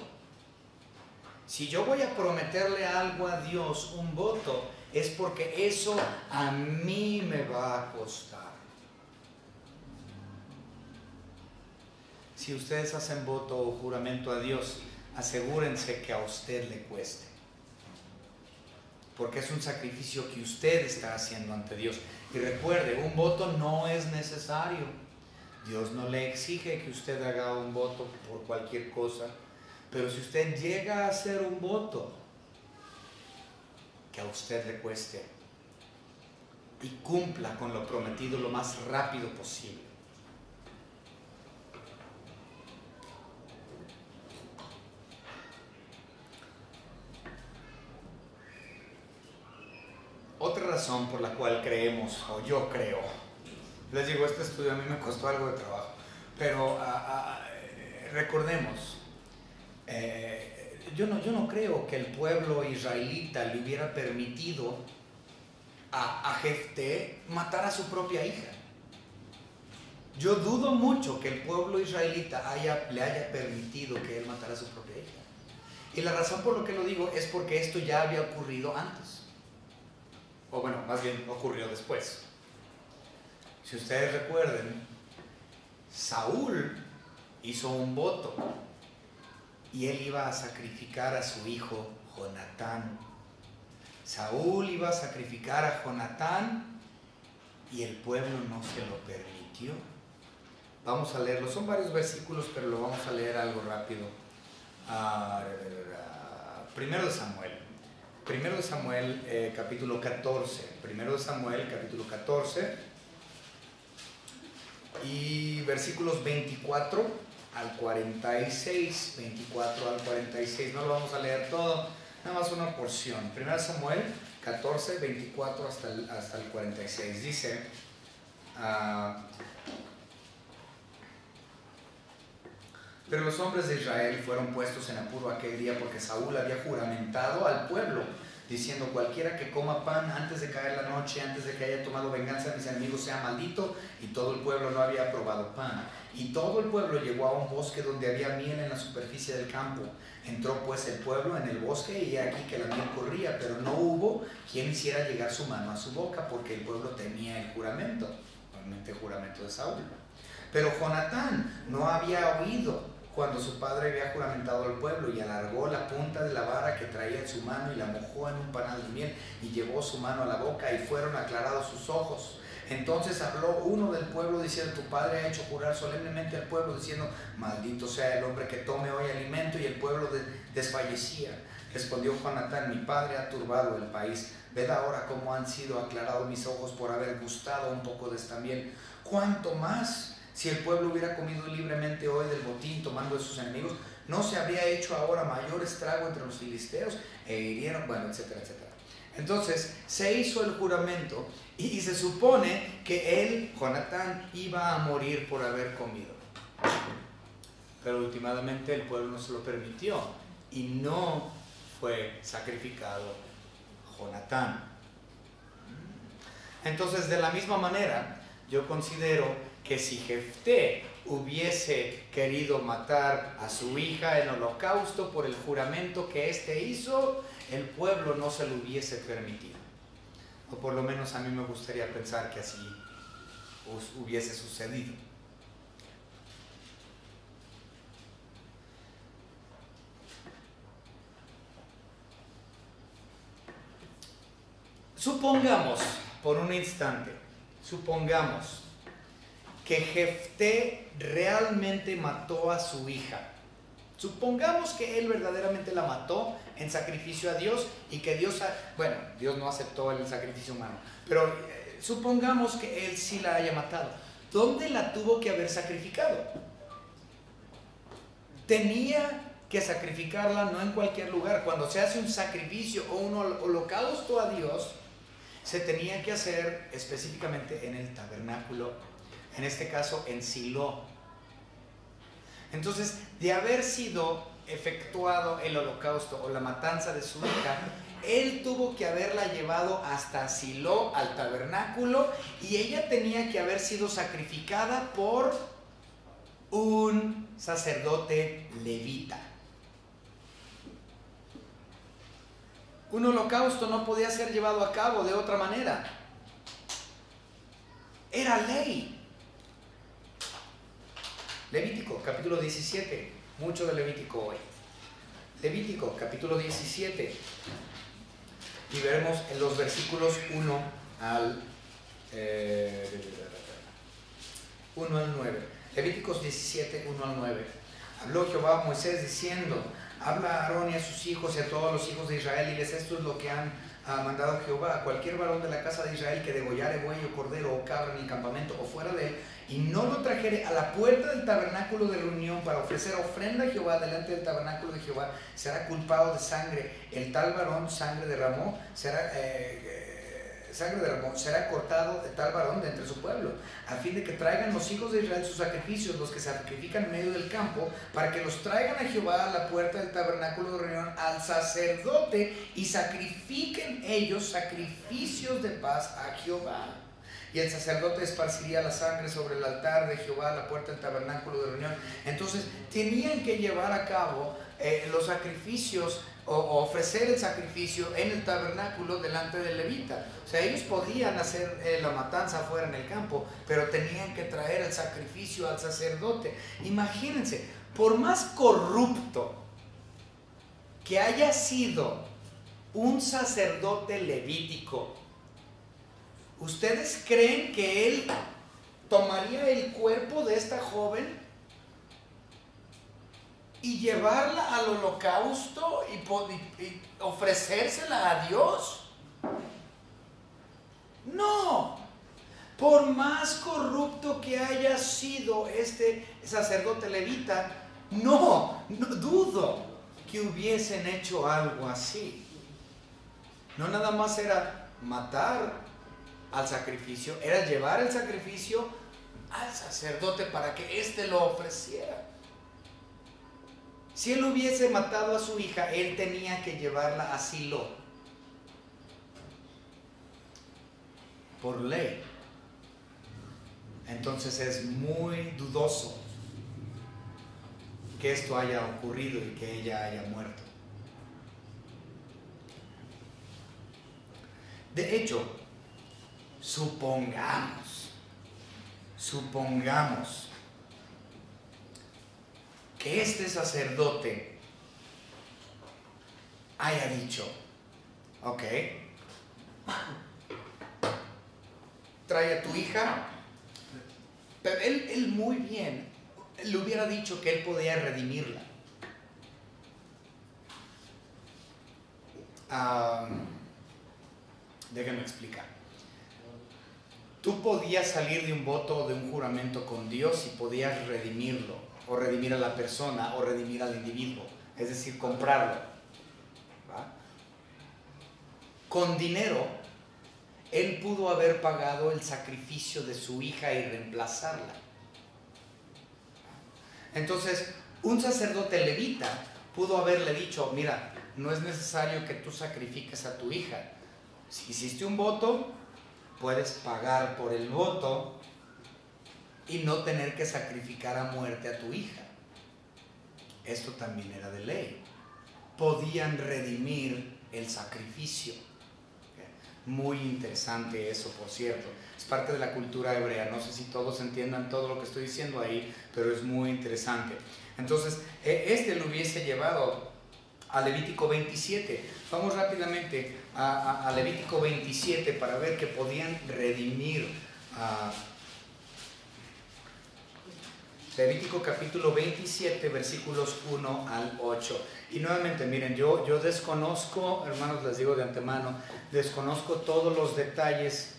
Si yo voy a prometerle algo a Dios, un voto, es porque eso a mí me va a costar. Si ustedes hacen voto o juramento a Dios, asegúrense que a usted le cueste. Porque es un sacrificio que usted está haciendo ante Dios. Y recuerde, un voto no es necesario. Dios no le exige que usted haga un voto por cualquier cosa. Pero si usted llega a hacer un voto, que a usted le cueste y cumpla con lo prometido lo más rápido posible. Otra razón por la cual creemos, o yo creo, les digo, este estudio a mí me costó algo de trabajo, pero recordemos, yo no creo que el pueblo israelita le hubiera permitido a Jefté matar a su propia hija. Yo dudo mucho que el pueblo israelita le haya permitido que él matara a su propia hija. Y la razón por lo que lo digo es porque esto ya había ocurrido antes. O bueno, más bien ocurrió después. Si ustedes recuerden, Saúl hizo un voto y él iba a sacrificar a su hijo Jonatán. Saúl iba a sacrificar a Jonatán y el pueblo no se lo permitió. Vamos a leerlo, son varios versículos, pero lo vamos a leer algo rápido. Primero de Samuel, capítulo 14. Primero de Samuel, capítulo 14 y versículos 24 al 46. 24 al 46, no lo vamos a leer todo, nada más una porción. Primero de Samuel 14, 24 hasta el 46. Dice: pero los hombres de Israel fueron puestos en apuro aquel día porque Saúl había juramentado al pueblo diciendo: cualquiera que coma pan antes de caer la noche, antes de que haya tomado venganza de mis enemigos, sea maldito. Y todo el pueblo no había probado pan. Y todo el pueblo llegó a un bosque donde había miel en la superficie del campo. Entró pues el pueblo en el bosque, y aquí que la miel corría, pero no hubo quien hiciera llegar su mano a su boca, porque el pueblo temía el juramento, realmente el juramento de Saúl. Pero Jonatán no había oído cuando su padre había juramentado al pueblo, y alargó la punta de la vara que traía en su mano y la mojó en un panal de miel, y llevó su mano a la boca, y fueron aclarados sus ojos. Entonces habló uno del pueblo diciendo: tu padre ha hecho jurar solemnemente al pueblo, diciendo: maldito sea el hombre que tome hoy alimento. Y el pueblo desfallecía. Respondió Jonatán: mi padre ha turbado el país. Ved ahora cómo han sido aclarados mis ojos por haber gustado un poco de esta miel. ¿Cuánto más si el pueblo hubiera comido libremente hoy del botín, tomando de sus enemigos? ¿No se habría hecho ahora mayor estrago entre los filisteos? E hirieron, bueno, etcétera, etcétera. Entonces se hizo el juramento, y se supone que él, Jonatán, iba a morir por haber comido. Pero últimamente el pueblo no se lo permitió, y no fue sacrificado Jonatán. Entonces, de la misma manera, yo considero que si Jefté hubiese querido matar a su hija en holocausto por el juramento que éste hizo, el pueblo no se lo hubiese permitido. O por lo menos a mí me gustaría pensar que así hubiese sucedido. Supongamos, por un instante, supongamos que Jefté realmente mató a su hija. Supongamos que él verdaderamente la mató en sacrificio a Dios, y que Dios no aceptó el sacrificio humano, pero supongamos que él sí la haya matado. ¿Dónde la tuvo que haber sacrificado? Tenía que sacrificarla no en cualquier lugar. Cuando se hace un sacrificio o un holocausto a Dios, se tenía que hacer específicamente en el tabernáculo, en este caso en Silo. Entonces, de haber sido efectuado el holocausto o la matanza de su hija, él tuvo que haberla llevado hasta Silo, al tabernáculo, y ella tenía que haber sido sacrificada por un sacerdote levita. Un holocausto no podía ser llevado a cabo de otra manera. Era ley. Levítico, capítulo 17. Mucho de Levítico hoy. Levítico, capítulo 17. Y veremos en los versículos 1 al 9. Levíticos 17, 1 al 9. Habló Jehová a Moisés diciendo: habla a Aarón y a sus hijos y a todos los hijos de Israel, y diles: esto es lo que han mandado Jehová: a cualquier varón de la casa de Israel que degollare buey o cordero o cabra en el campamento o fuera de él, y no lo trajere a la puerta del tabernáculo de reunión para ofrecer ofrenda a Jehová delante del tabernáculo de Jehová, será culpado de sangre. El tal varón sangre derramó, será cortado de tal varón de entre su pueblo, a fin de que traigan los hijos de Israel sus sacrificios, los que sacrifican en medio del campo, para que los traigan a Jehová a la puerta del tabernáculo de reunión al sacerdote, y sacrifiquen ellos sacrificios de paz a Jehová. Y el sacerdote esparciría la sangre sobre el altar de Jehová a la puerta del tabernáculo de reunión. Entonces tenían que llevar a cabo los sacrificios, o ofrecer el sacrificio en el tabernáculo delante del levita. O sea, ellos podían hacer la matanza afuera en el campo, pero tenían que traer el sacrificio al sacerdote. Imagínense, por más corrupto que haya sido un sacerdote levítico, ¿ustedes creen que él tomaría el cuerpo de esta joven y llevarla al holocausto y ofrecérsela a Dios? No. Por más corrupto que haya sido este sacerdote levita, no dudo que hubiesen hecho algo así. No nada más era matar al sacrificio, era llevar el sacrificio al sacerdote para que éste lo ofreciera. Si él hubiese matado a su hija, él tenía que llevarla a Silo. por ley. Entonces es muy dudoso que esto haya ocurrido y que ella haya muerto. De hecho, supongamos que este sacerdote haya dicho, ok, trae a tu hija, pero él muy bien le hubiera dicho que él podía redimirla. Déjenme explicar. Tú podías salir de un voto o de un juramento con Dios y podías redimirlo, o redimir a la persona, o redimir al individuo, es decir, comprarlo. ¿Va? Con dinero, él pudo haber pagado el sacrificio de su hija y reemplazarla. Entonces, un sacerdote levita pudo haberle dicho, mira, no es necesario que tú sacrifiques a tu hija. Si hiciste un voto, puedes pagar por el voto y no tener que sacrificar a muerte a tu hija. Esto también era de ley. Podían redimir el sacrificio. Muy interesante eso, por cierto. Es parte de la cultura hebrea. No sé si todos entiendan todo lo que estoy diciendo ahí, pero es muy interesante. Entonces, este lo hubiese llevado a Levítico 27. Vamos rápidamente a Levítico 27 para ver que podían redimir. Levítico capítulo 27, versículos 1 al 8. Y nuevamente, miren, yo desconozco, hermanos, les digo de antemano, desconozco todos los detalles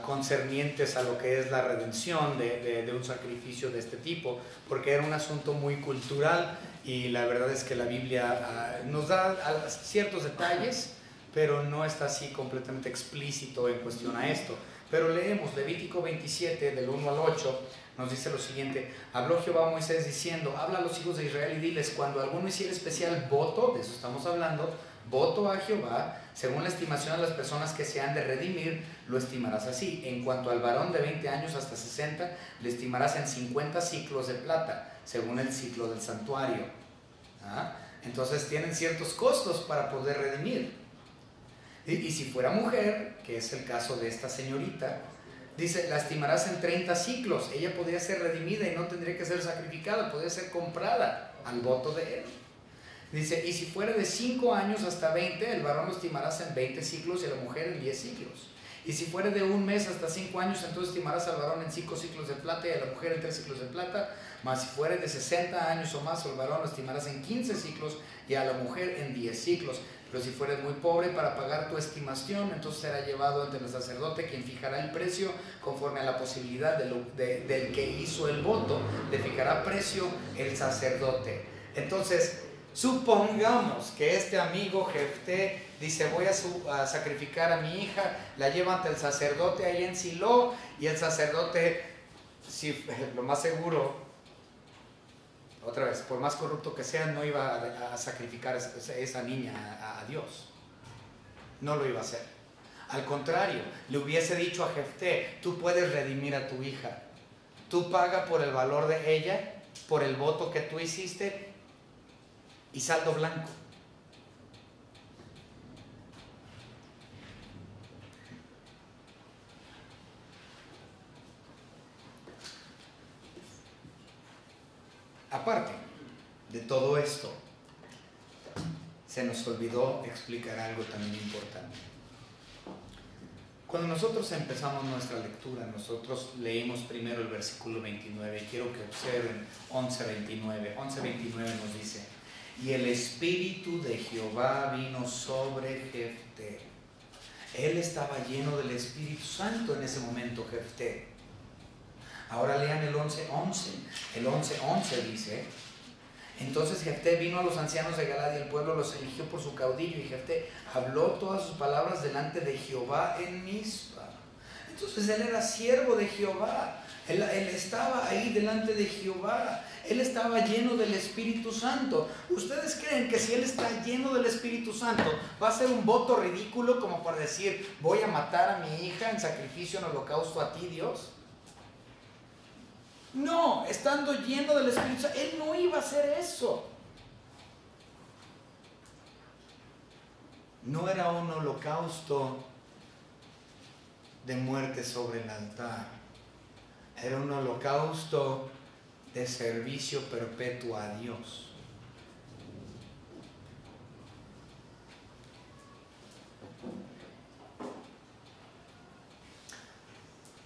concernientes a lo que es la redención de un sacrificio de este tipo, porque era un asunto muy cultural y la verdad es que la Biblia nos da ciertos detalles, pero no está así completamente explícito en cuestión a esto. Pero leemos Levítico 27 del 1 al 8, nos dice lo siguiente: habló Jehová a Moisés diciendo, habla a los hijos de Israel y diles, cuando alguno hiciera especial voto, de eso estamos hablando, voto a Jehová, según la estimación de las personas que se han de redimir, lo estimarás así. En cuanto al varón de 20 años hasta 60, le estimarás en 50 ciclos de plata, según el ciclo del santuario. Entonces tienen ciertos costos para poder redimir. Y si fuera mujer, que es el caso de esta señorita, dice, la estimarás en 30 ciclos. Ella podría ser redimida y no tendría que ser sacrificada, podría ser comprada al voto de él. Dice, y si fuera de 5 años hasta 20, el varón lo estimarás en 20 ciclos y a la mujer en 10 ciclos. Y si fuera de 1 mes hasta 5 años, entonces estimarás al varón en 5 ciclos de plata y a la mujer en 3 ciclos de plata. Mas si fuera de 60 años o más, el varón lo estimarás en 15 ciclos y a la mujer en 10 ciclos. Pero si fueres muy pobre para pagar tu estimación, entonces será llevado ante el sacerdote, quien fijará el precio conforme a la posibilidad del que hizo el voto. Le fijará precio el sacerdote. Entonces, supongamos que este amigo Jefté dice, voy a sacrificar a mi hija, la lleva ante el sacerdote ahí en Silo, y el sacerdote, si, lo más seguro, otra vez, por más corrupto que sea, no iba a sacrificar a esa niña a Dios. No lo iba a hacer. Al contrario, le hubiese dicho a Jefté, tú puedes redimir a tu hija. Tú paga por el valor de ella, por el voto que tú hiciste, y saldo blanco. Aparte de todo esto, se nos olvidó explicar algo también importante. Cuando nosotros empezamos nuestra lectura, nosotros leímos primero el versículo 29. Quiero que observen 11:29. 11:29 nos dice, y el Espíritu de Jehová vino sobre Jefté. Él estaba lleno del Espíritu Santo en ese momento, Jefté. Ahora lean el 11:11. El 11:11 dice, entonces Jefté vino a los ancianos de Galaad y el pueblo los eligió por su caudillo, y Jefté habló todas sus palabras delante de Jehová en Mizpa. Entonces él era siervo de Jehová. Él estaba ahí delante de Jehová. Él estaba lleno del Espíritu Santo. ¿Ustedes creen que si él está lleno del Espíritu Santo va a ser un voto ridículo como por decir, voy a matar a mi hija en sacrificio, en holocausto a ti, Dios? No, estando lleno del Espíritu Santo, él no iba a hacer eso. No era un holocausto de muerte sobre el altar. Era un holocausto de servicio perpetuo a Dios.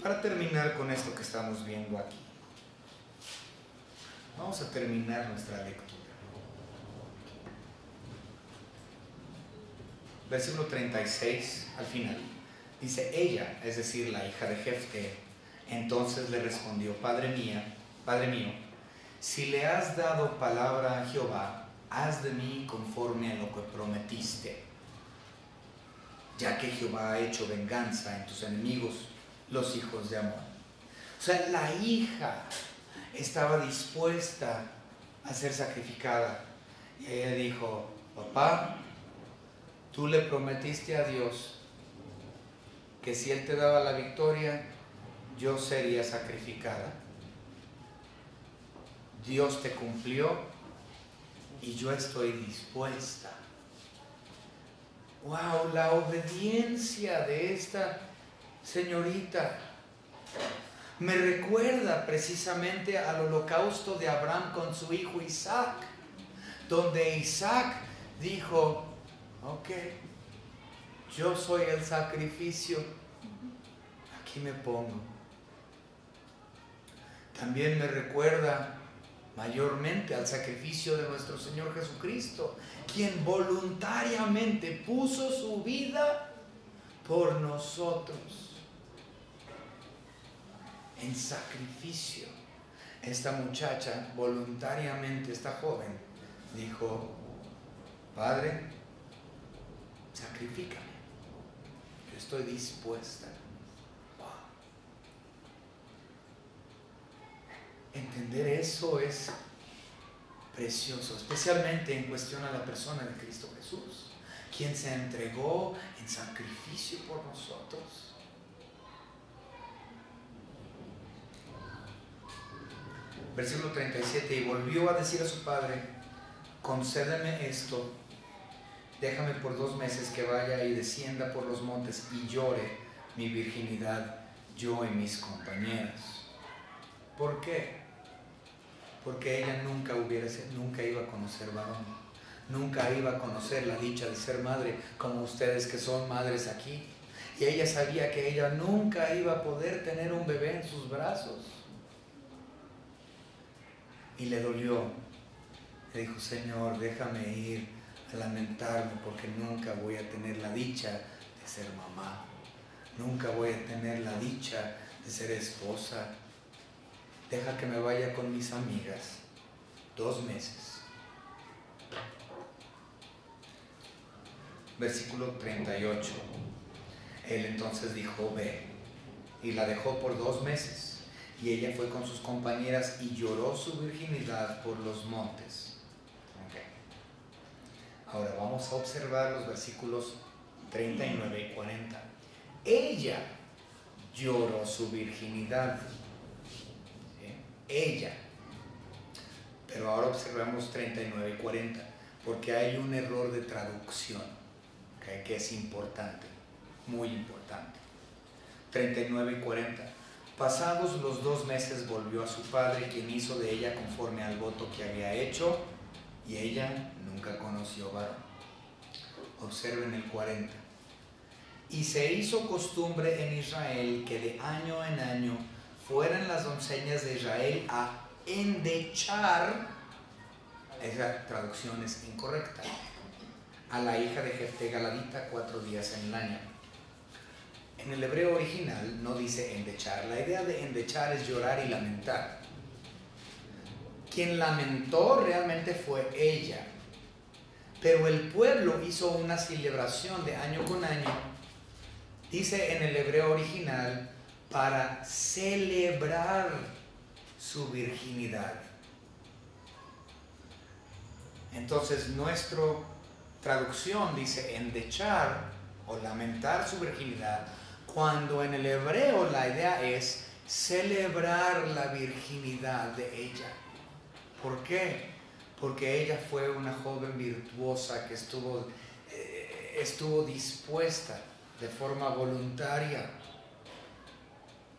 Para terminar con esto que estamos viendo aquí, vamos a terminar nuestra lectura. Versículo 36 al final. Dice, ella, es decir, la hija de Jefté, entonces le respondió, Padre mío, si le has dado palabra a Jehová, haz de mí conforme a lo que prometiste, ya que Jehová ha hecho venganza en tus enemigos, los hijos de Amón. O sea, la hija estaba dispuesta a ser sacrificada. Y ella dijo, papá, tú le prometiste a Dios que si Él te daba la victoria, yo sería sacrificada. Dios te cumplió y yo estoy dispuesta. ¡Wow! La obediencia de esta señorita me recuerda precisamente al holocausto de Abraham con su hijo Isaac, donde Isaac dijo, ok, yo soy el sacrificio, aquí me pongo. También me recuerda mayormente al sacrificio de nuestro Señor Jesucristo, quien voluntariamente puso su vida por nosotros en sacrificio. Esta muchacha voluntariamente, esta joven, dijo, Padre, sacrifícame, yo estoy dispuesta. Wow. Entender eso es precioso, especialmente en cuestión a la persona de Cristo Jesús, quien se entregó en sacrificio por nosotros. Versículo 37, y volvió a decir a su padre, concédeme esto, déjame por 2 meses que vaya y descienda por los montes y llore mi virginidad, yo y mis compañeras. ¿Por qué? Porque ella nunca iba a conocer varón, nunca iba a conocer la dicha de ser madre, como ustedes que son madres aquí. Y ella sabía que ella nunca iba a poder tener un bebé en sus brazos. Y le dolió. Le dijo, Señor, déjame ir a lamentarme porque nunca voy a tener la dicha de ser mamá. Nunca voy a tener la dicha de ser esposa. Deja que me vaya con mis amigas 2 meses. Versículo 38. Él entonces dijo, ve. Y la dejó por 2 meses. Y ella fue con sus compañeras y lloró su virginidad por los montes. Okay. Ahora vamos a observar los versículos 39 y 40. Ella lloró su virginidad. ¿Sí? Ella. Pero ahora observamos 39 y 40, porque hay un error de traducción, ¿okay? Que es importante, muy importante. 39 y 40. Pasados los 2 meses volvió a su padre, quien hizo de ella conforme al voto que había hecho, y ella nunca conoció varón. Observen el 40. Y se hizo costumbre en Israel que de año en año fueran las doncellas de Israel a endechar, esa traducción es incorrecta, a la hija de Jefté Galadita 4 días en el año. En el hebreo original no dice endechar. La idea de endechar es llorar y lamentar. Quien lamentó realmente fue ella. Pero el pueblo hizo una celebración de año con año. Dice en el hebreo original, para celebrar su virginidad. Entonces nuestra traducción dice endechar o lamentar su virginidad, cuando en el hebreo la idea es celebrar la virginidad de ella. ¿Por qué? Porque ella fue una joven virtuosa que estuvo dispuesta de forma voluntaria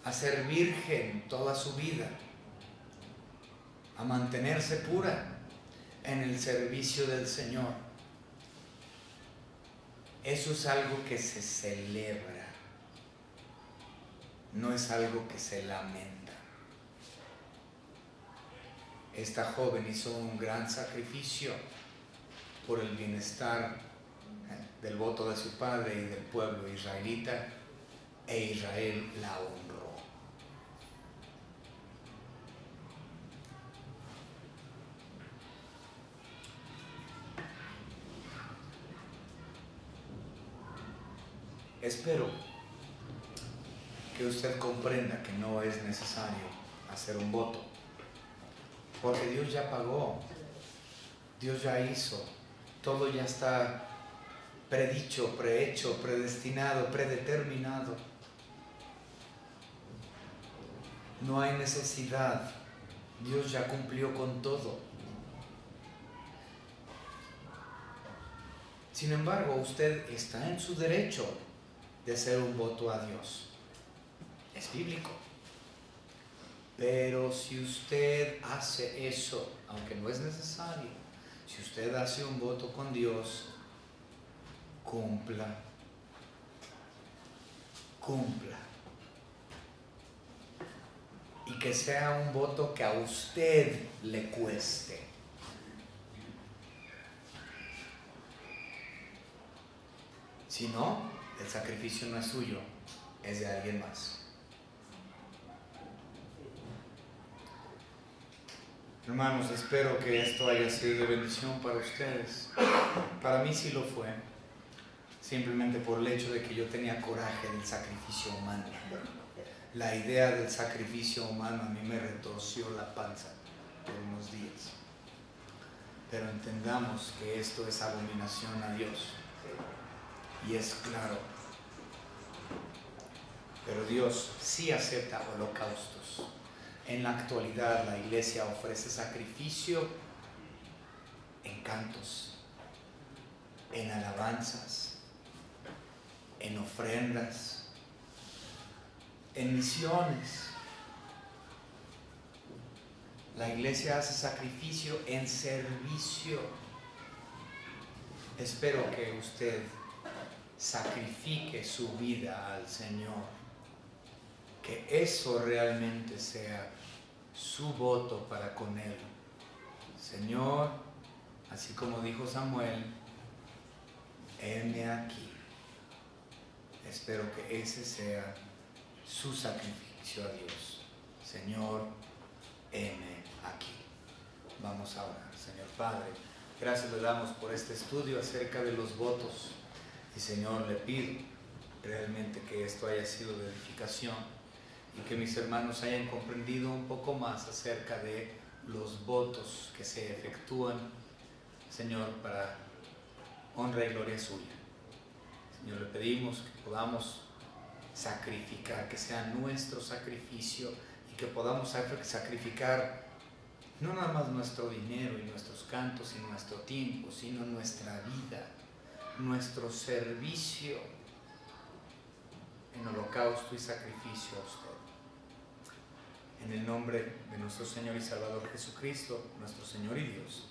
a ser virgen toda su vida, a mantenerse pura en el servicio del Señor. Eso es algo que se celebra, no es algo que se lamenta. Esta joven hizo un gran sacrificio por el bienestar del voto de su padre y del pueblo israelita, e Israel la honró. Espero que usted comprenda que no es necesario hacer un voto, porque Dios ya pagó, Dios ya hizo, todo ya está predicho, prehecho, predestinado, predeterminado. No hay necesidad, Dios ya cumplió con todo. Sin embargo, usted está en su derecho de hacer un voto a Dios. Es bíblico. Pero si usted hace eso, aunque no es necesario, si usted hace un voto con Dios, cumpla. Y que sea un voto que a usted le cueste. Si no, el sacrificio no es suyo, es de alguien más. Hermanos, espero que esto haya sido de bendición para ustedes. Para mí sí lo fue, simplemente por el hecho de que yo tenía coraje del sacrificio humano. La idea del sacrificio humano a mí me retorció la panza por unos días. Pero entendamos que esto es abominación a Dios. Y es claro. Pero Dios sí acepta holocaustos. En la actualidad la iglesia ofrece sacrificio en cantos, en alabanzas, en ofrendas, en misiones. La iglesia hace sacrificio en servicio. Espero que usted sacrifique su vida al Señor. Que eso realmente sea su voto para con Él. Señor, así como dijo Samuel, heme aquí. Espero que ese sea su sacrificio a Dios. Señor, heme aquí. Vamos a orar. Señor Padre, gracias le damos por este estudio acerca de los votos. Y Señor, le pido realmente que esto haya sido de edificación y que mis hermanos hayan comprendido un poco más acerca de los votos que se efectúan, Señor, para honra y gloria suya. Señor, le pedimos que podamos sacrificar, que sea nuestro sacrificio y que podamos sacrificar no nada más nuestro dinero y nuestros cantos y nuestro tiempo, sino nuestra vida, nuestro servicio en holocausto y sacrificio a usted. En el nombre de nuestro Señor y Salvador Jesucristo, nuestro Señor y Dios.